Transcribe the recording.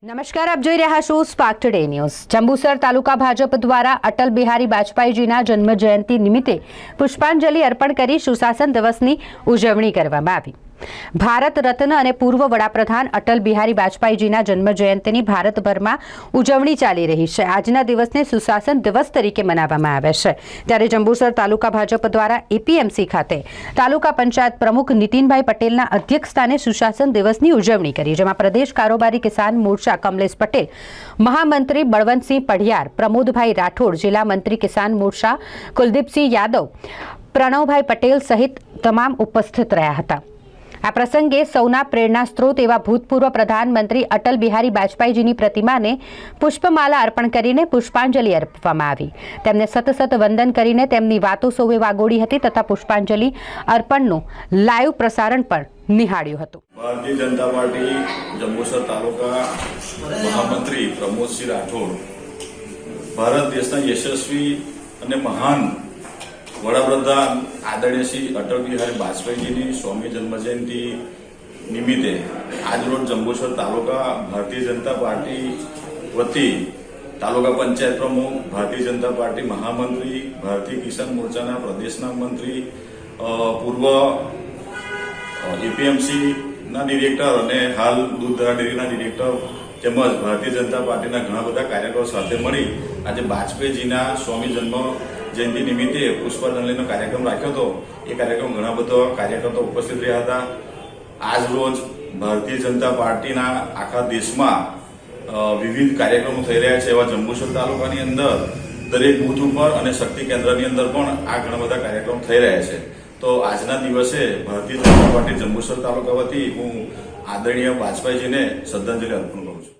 નમસ્કાર, આપ જોઈ રહ્યા છો સ્પાર્ક ટુડે ન્યૂઝ। જંબુસર તાલુકા ભાજપ દ્વારા અટલ બિહારી વાજપેયીજીના જન્મ જયંતિ નિમિત્તે પુષ્પાંજલિ અર્પણ કરી સુશાસન દિવસની ઉજવણી કરવામાં આવી। ભારત રત્ન અને પૂર્વ વડાપ્રધાન અટલ બિહારી વાજપેયીજીના જન્મ જયંતિની ભારતભરમાં ઉજવણી ચાલી રહી છે। આજના દિવસને સુશાસન દિવસ તરીકે મનાવવામાં આવે છે, ત્યારે જંબુસર તાલુકા ભાજપ દ્વારા એપીએમસી ખાતે તાલુકા પંચાયત પ્રમુખ નીતિનભાઈ પટેલના અધ્યક્ષસ્થાને સુશાસન દિવસની ઉજવણી કરી, જેમાં પ્રદેશ કારોબારી કિસાન મોરચા કમલેશ પટેલ, મહામંત્રી બળવંતસિંહ પઢિયાર, પ્રમોદભાઈ રાઠોડ, જિલ્લા મંત્રી કિસાન મોરચા કુલદીપસિંહ યાદવ, પ્રણવભાઈ પટેલ સહિત તમામ ઉપસ્થિત રહ્યા હતા। આ પ્રસંગે સૌના પ્રેરણા સ્ત્રોત એવા ભૂતપૂર્વ પ્રધાનમંત્રી અટલ બિહારી વાજપેયીજીની પ્રતિમાને પુષ્પમાલા અર્પણ કરીને પુષ્પાંજલિ અર્પવામાં આવી। તેમને સતત વંદન કરીને તેમની વાતો સૌએ વાગોળી હતી તથા પુષ્પાંજલિ અર્પણનું લાઈવ પ્રસારણ પણ નિહાળ્યું હતું। ભારતીય જનતા પાર્ટી જંબુસર તાલુકા મહામંત્રી પ્રમોદસિંહ રાઠોડ ભારત દેશના યશસ્વી અને મહાન વડાપ્રધાન આદરણીય શ્રી અટલ બિહારી વાજપેયીજીની 100મી જન્મજયંતિ નિમિત્તે આજરોજ જંબુસર તાલુકા ભારતીય જનતા પાર્ટી વતી તાલુકા પંચાયત પ્રમુખ, ભારતીય જનતા પાર્ટી મહામંત્રી, ભારતીય કિસાન મોરચાના પ્રદેશના મંત્રી, પૂર્વ એપીએમસીના ડિરેક્ટર અને હાલ દૂધધારા ડેરીના ડિરેક્ટર તેમજ ભારતીય જનતા પાર્ટીના ઘણા બધા કાર્યકરો સાથે મળી આજે વાજપેયીજીના 100મી જન્મ જયંતિ નિમિત્તે પુષ્પાંજલિનો કાર્યક્રમ રાખ્યો હતો। એ કાર્યક્રમ ઘણા બધા કાર્યકર્તાઓ ઉપસ્થિત રહ્યા હતા। આજ રોજ ભારતીય જનતા પાર્ટીના આખા દેશમાં વિવિધ કાર્યક્રમો થઈ રહ્યા છે, એવા જંબુસર તાલુકાની અંદર દરેક બૂથ ઉપર અને શક્તિ કેન્દ્રની અંદર પણ આ ઘણા બધા કાર્યક્રમ થઈ રહ્યા છે। તો આજના દિવસે ભારતીય જનતા પાર્ટી જંબુસર તાલુકા વતી હું આદરણીય વાજપેયીજીને શ્રદ્ધાંજલિ અર્પણ કરું છું।